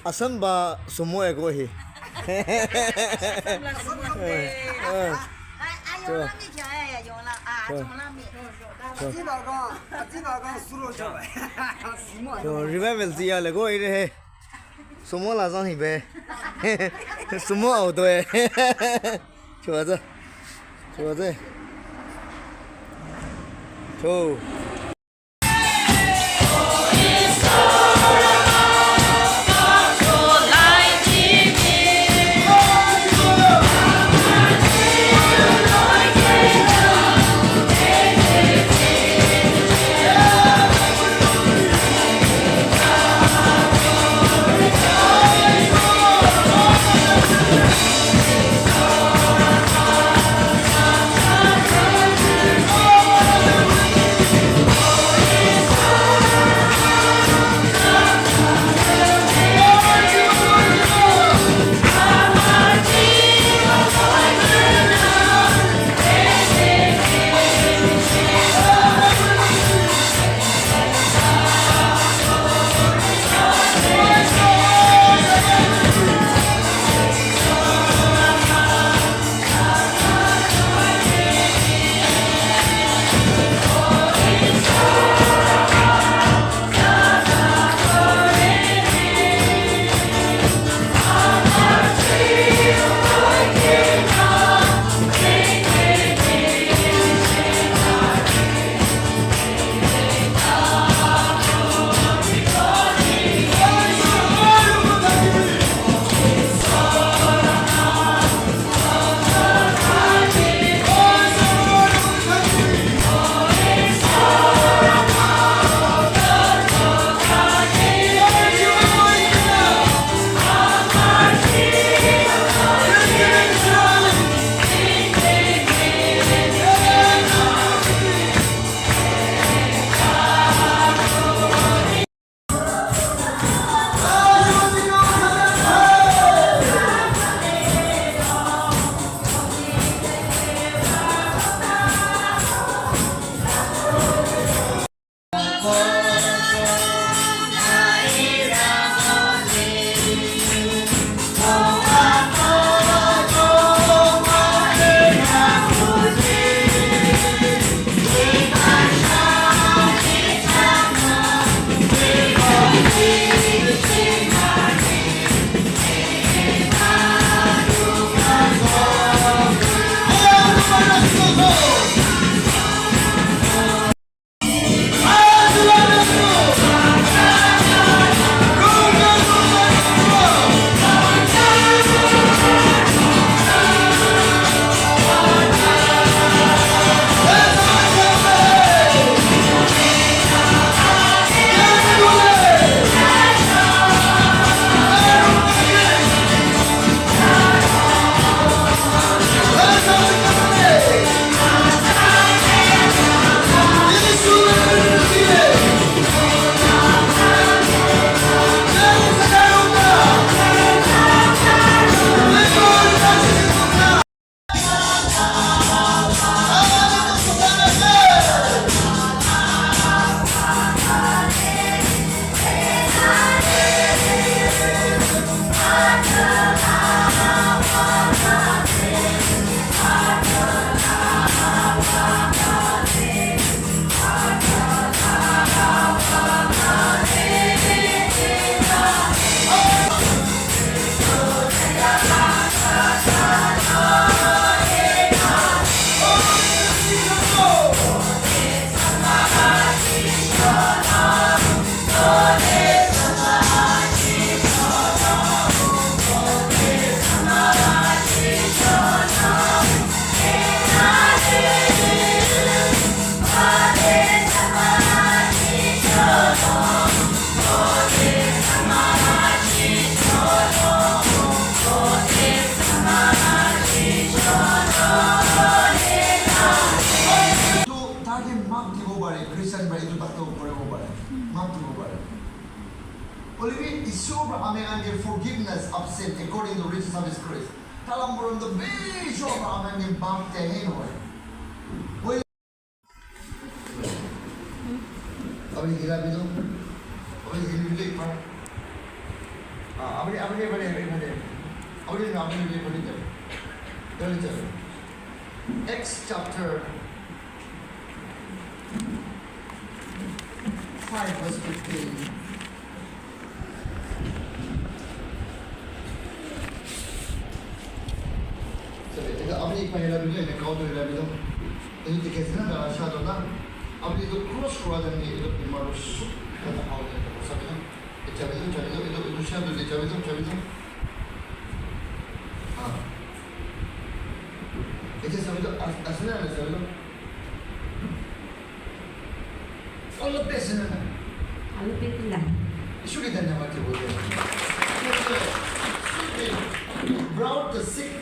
Asamba sumo ego hi. Revival tia le go ire sumo la sang hi be. Sumo auto e. Chua za. Chua za. Chua. Olivi is sober and forgiveness of sin according to the riches of his grace. Talamburum the big sober and bump the anyway. Abang gila betul. 아버지 일일이 봐. 아버지 Acts chapter 5 verse 15. Jadi abang ikan yang lalu ni kau tu yang lalu ini dikasihkan dalam syahadat na abang itu cross keluar ni itu imarus kata kau ni sabda itu syahadat itu itu sabda asal ada sabda Allah bersama Allah betul. Sudah dah nama tu boleh. Brought the sick